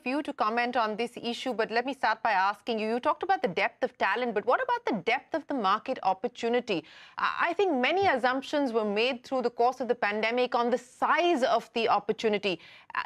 of you to comment on this issue, but let me start by asking you. You talked about the depth of talent, but what about the depth of the market opportunity? I think many assumptions were made through the course of the pandemic on the size of the opportunity.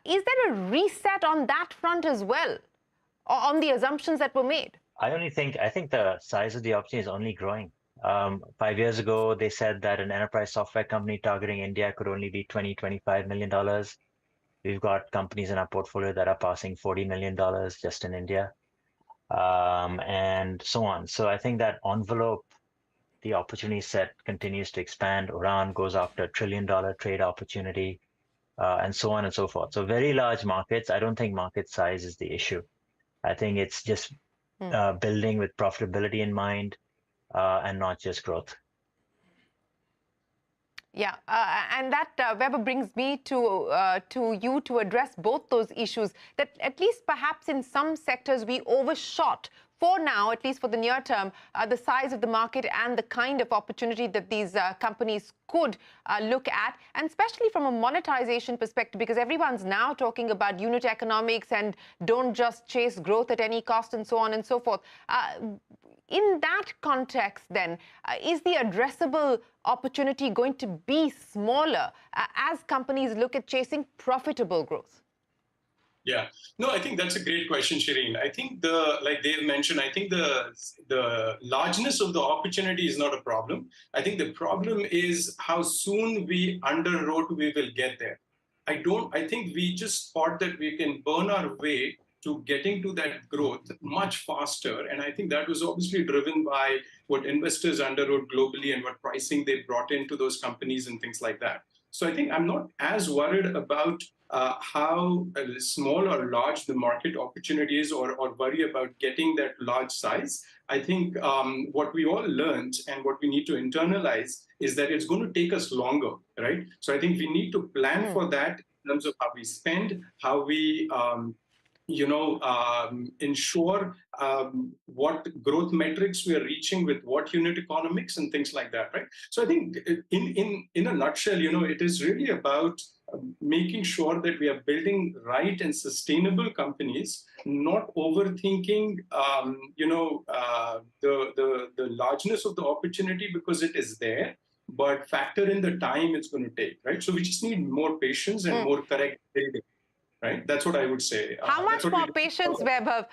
Is there a reset on that front as well, or on the assumptions that were made? I think the size of the opportunity is only growing. 5 years ago, they said that an enterprise software company targeting India could only be $25 million. We've got companies in our portfolio that are passing $40 million just in India, and so on. So I think that envelope, the opportunity set continues to expand. Iran goes after $1 trillion trade opportunity, and so on and so forth. So very large markets. I don't think market size is the issue. I think it's just building with profitability in mind, and not just growth. Yeah, and that, Vaibhav, brings me to you to address both those issues, that at least perhaps in some sectors we overshot, for now, at least for the near term, the size of the market and the kind of opportunity that these companies could look at, and especially from a monetization perspective, because everyone's now talking about unit economics and don't just chase growth at any cost and so on and so forth. In that context, then, is the addressable opportunity going to be smaller as companies look at chasing profitable growth? Yeah, no, I think that's a great question, Shireen. I think like Dave mentioned, I think the largeness of the opportunity is not a problem. I think the problem is how soon we underwrote we will get there. I think we just thought that we can burn our way to getting to that growth much faster. And I think that was obviously driven by what investors underwrote globally and what pricing they brought into those companies and things like that. So I think I'm not as worried about how small or large the market opportunity is, or worry about getting that large size. I think what we all learned and what we need to internalize is that it's going to take us longer, right? So I think we need to plan for that in terms of how we spend, how we ensure what growth metrics we are reaching with what unit economics and things like that, right? So I think in a nutshell, it is really about making sure that we are building right and sustainable companies, not overthinking, the largeness of the opportunity because it is there, but factor in the time it's going to take, right? So we just need more patience and more correct building. Right? That's what I would say. How much more patience, Vaibhav?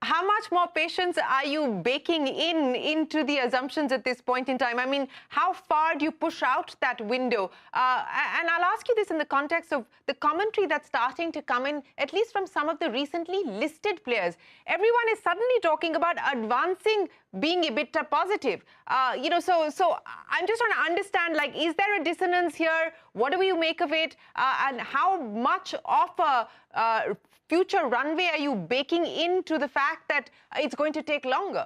How much more patience are you baking into the assumptions at this point in time? I mean, how far do you push out that window? And I'll ask you this in the context of the commentary that's starting to come in, at least from some of the recently listed players. Everyone is suddenly talking about advancing being EBITDA positive. So I'm just trying to understand, like, is there a dissonance here? What do you make of it? And how much of a future runway are you baking into the fact that it's going to take longer?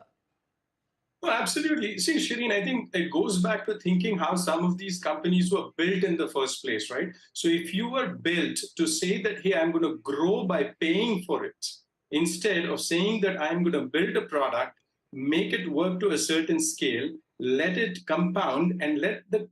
Well, absolutely. See, Shireen, I think it goes back to thinking how some of these companies were built in the first place, right? So if you were built to say that, hey, I'm going to grow by paying for it, instead of saying that I'm going to build a product, make it work to a certain scale, let it compound, and let the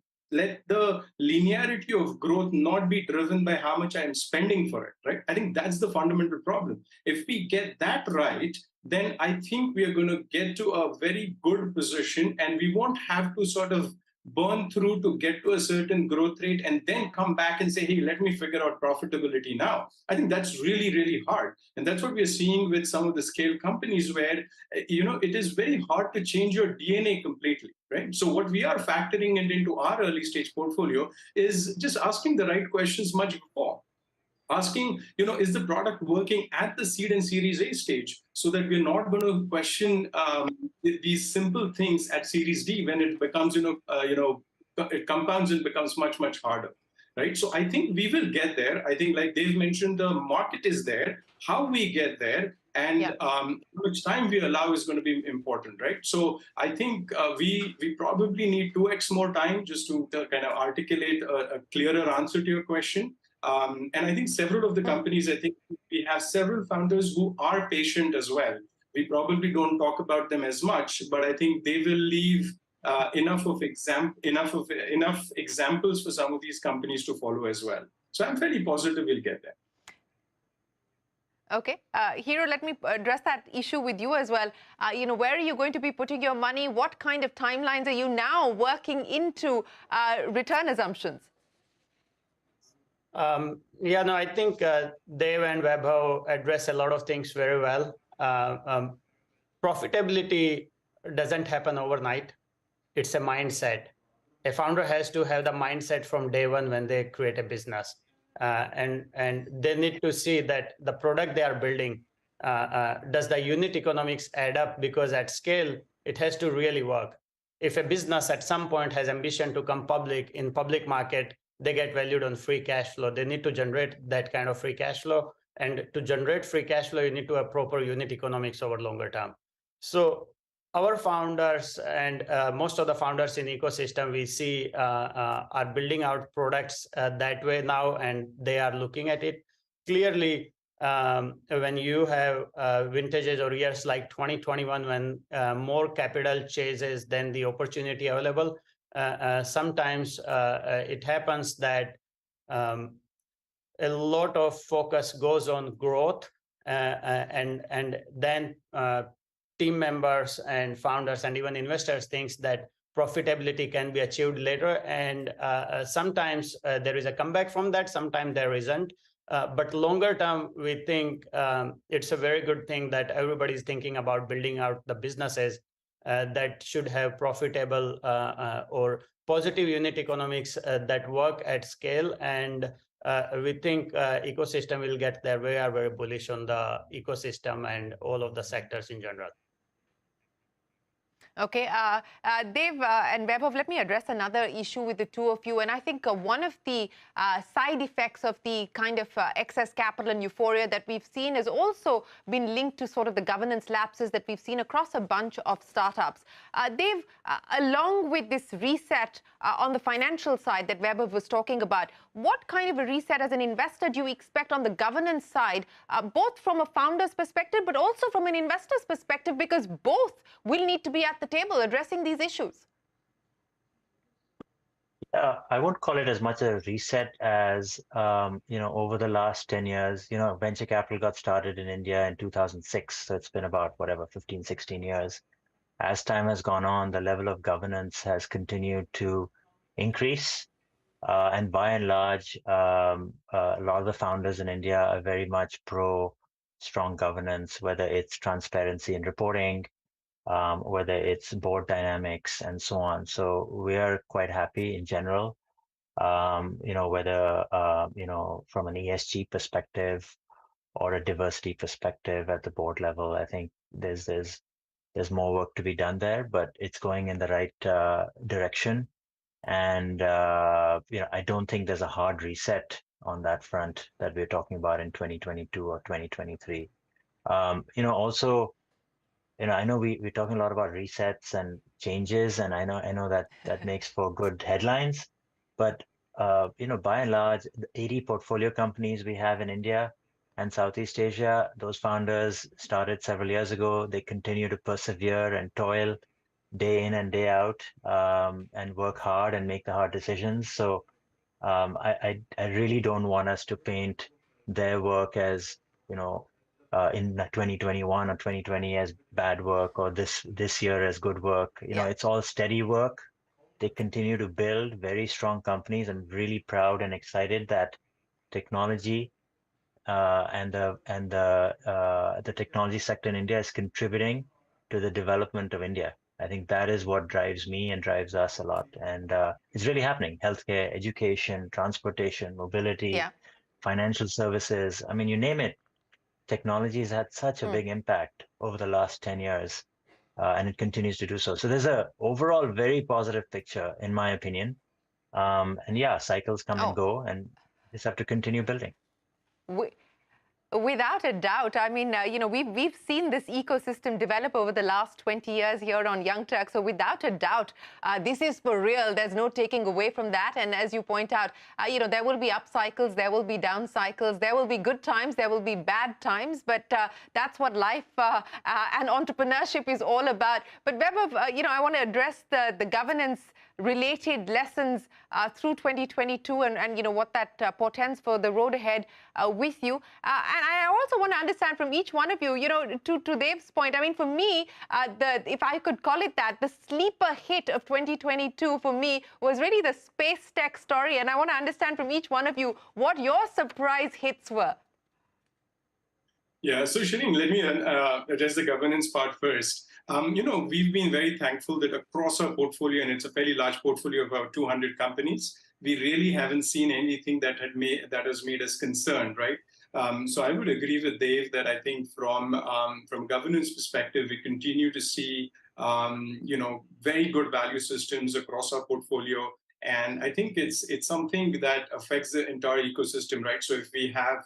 linearity of growth not be driven by how much I'm spending for it, right? I think that's the fundamental problem. If we get that right, then I think we are going to get to a very good position, and we won't have to sort of burn through to get to a certain growth rate and then come back and say, hey, let me figure out profitability now. I think that's really, really hard. And that's what we're seeing with some of the scale companies where, it is very hard to change your DNA completely, right? So what we are factoring into our early stage portfolio is just asking the right questions much before. Asking, is the product working at the seed and Series A stage, so that we're not going to question these simple things at Series D when it becomes, it compounds and becomes much, much harder, right? So I think we will get there. I think, like Dave mentioned, the market is there. How we get there and how much time we allow is going to be important, right? So I think we probably need 2x more time just to kind of articulate a clearer answer to your question. And I think several of the companies, I think we have several founders who are patient as well. We probably don't talk about them as much, but I think they will leave enough examples for some of these companies to follow as well. So I'm fairly positive we'll get there. Okay. Hero, let me address that issue with you as well. Where are you going to be putting your money? What kind of timelines are you now working into return assumptions? I think Dev and Vaibhav address a lot of things very well. Profitability doesn't happen overnight. It's a mindset. A founder has to have the mindset from day one when they create a business. And they need to see that the product they are building, does the unit economics add up? Because at scale, it has to really work. If a business at some point has ambition to come public in public market, they get valued on free cash flow. They need to generate that kind of free cash flow. And to generate free cash flow, you need to have proper unit economics over longer term. So our founders and most of the founders in ecosystem we see are building out products that way now, and they are looking at it. Clearly, when you have vintages or years like 2021, when more capital chases than the opportunity available, sometimes it happens that a lot of focus goes on growth, and then team members and founders and even investors thinks that profitability can be achieved later. And sometimes there is a comeback from that, sometimes there isn't. But longer term, we think it's a very good thing that everybody is thinking about building out the businesses that should have profitable or positive unit economics that work at scale. And we think ecosystem will get there. We are very bullish on the ecosystem and all of the sectors in general. Okay, Dev and Vaibhav, let me address another issue with the two of you. And I think one of the side effects of the kind of excess capital and euphoria that we've seen has also been linked to sort of the governance lapses that we've seen across a bunch of startups. Dev, along with this reset on the financial side that Vaibhav was talking about, what kind of a reset as an investor do you expect on the governance side, both from a founder's perspective, but also from an investor's perspective, because both will need to be at the table addressing these issues? I won't call it as much a reset as, over the last 10 years, venture capital got started in India in 2006. So it's been about, 15, 16 years. As time has gone on, the level of governance has continued to increase. And by and large, a lot of the founders in India are very much pro strong governance, whether it's transparency in reporting, whether it's board dynamics and so on. So we are quite happy in general, whether, from an ESG perspective or a diversity perspective at the board level. I think there's more work to be done there, but it's going in the right direction. And, I don't think there's a hard reset on that front that we're talking about in 2022 or 2023. Also, I know we're talking a lot about resets and changes, and I know that makes for good headlines, but by and large, the 80 portfolio companies we have in India and Southeast Asia, those founders started several years ago. They continue to persevere and toil day in and day out, and work hard and make the hard decisions. So I really don't want us to paint their work as, in 2021 or 2020 as bad work, or this year as good work. It's all steady work. They continue to build very strong companies. I'm really proud and excited that technology and the technology sector in India is contributing to the development of India. I think that is what drives me and drives us a lot. And it's really happening. Healthcare, education, transportation, mobility, financial services. I mean, you name it. Technology has had such a big impact over the last 10 years, and it continues to do so. So there's a overall very positive picture, in my opinion. And cycles come and go, and just have to continue building. Without a doubt. I mean, we've seen this ecosystem develop over the last 20 years here on Young Turks. So without a doubt, this is for real. There's no taking away from that. And as you point out, there will be up cycles, there will be down cycles, there will be good times, there will be bad times. But that's what life and entrepreneurship is all about. But Vaibhav, I want to address the governance related lessons through 2022 and you know, what that portends for the road ahead with you. And I also want to understand from each one of you, you know, to Dev's point, I mean, for me, if I could call it that, the sleeper hit of 2022 for me was really the space tech story. And I want to understand from each one of you what your surprise hits were. Yeah, so Shireen, let me address the governance part first. You know, we've been very thankful that across our portfolio, and it's a fairly large portfolio of about 200 companies, we really haven't seen anything that has made us concerned, right? So I would agree with Dave that I think from governance perspective, we continue to see you know, very good value systems across our portfolio. And I think it's something that affects the entire ecosystem, right? So if we have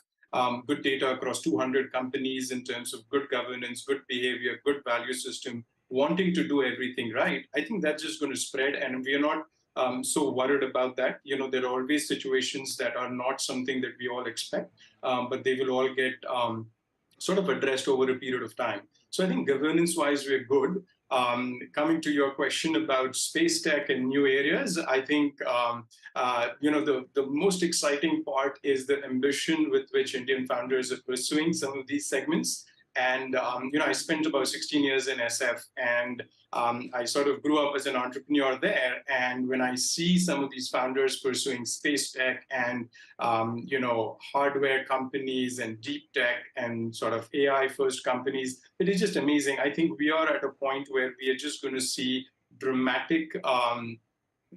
good data across 200 companies in terms of good governance, good behavior, good value system, wanting to do everything right, I think that's just going to spread, and we are not so worried about that. You know, there are always situations that are not something that we all expect, but they will all get sort of addressed over a period of time. So I think governance-wise, we're good. Coming to your question about space tech and new areas, I think you know, the most exciting part is the ambition with which Indian founders are pursuing some of these segments. And you know, I spent about 16 years in SF, and I sort of grew up as an entrepreneur there. And when I see some of these founders pursuing space tech and you know, hardware companies and deep tech and sort of AI-first companies, it is just amazing. I think we are at a point where we are just going to see dramatic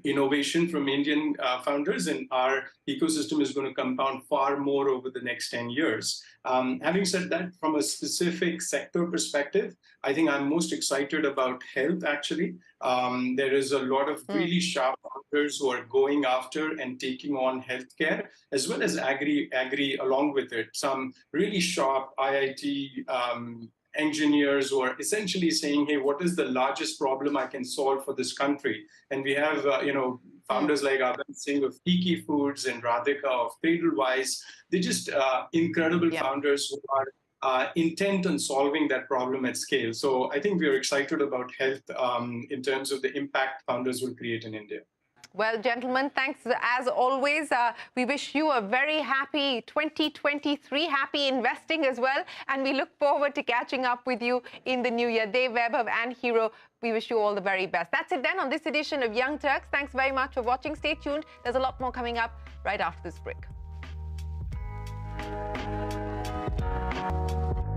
innovation from Indian founders, and our ecosystem is going to compound far more over the next 10 years. Having said that, from a specific sector perspective, I think I'm most excited about health, actually. There is a lot of really sharp founders who are going after and taking on healthcare, as well as agri along with it. Some really sharp IIT engineers who are essentially saying, hey, what is the largest problem I can solve for this country? And we have, you know, founders like Abhan Singh of Tiki Foods and Radhika of Cradlewise. They're just incredible founders who are intent on solving that problem at scale. So I think we are excited about health in terms of the impact founders will create in India. Well, gentlemen, thanks as always. We wish you a very happy 2023, happy investing as well. And we look forward to catching up with you in the new year. Dave, Vaibhav and Hero, we wish you all the very best. That's it then on this edition of Young Turks. Thanks very much for watching. Stay tuned. There's a lot more coming up right after this break.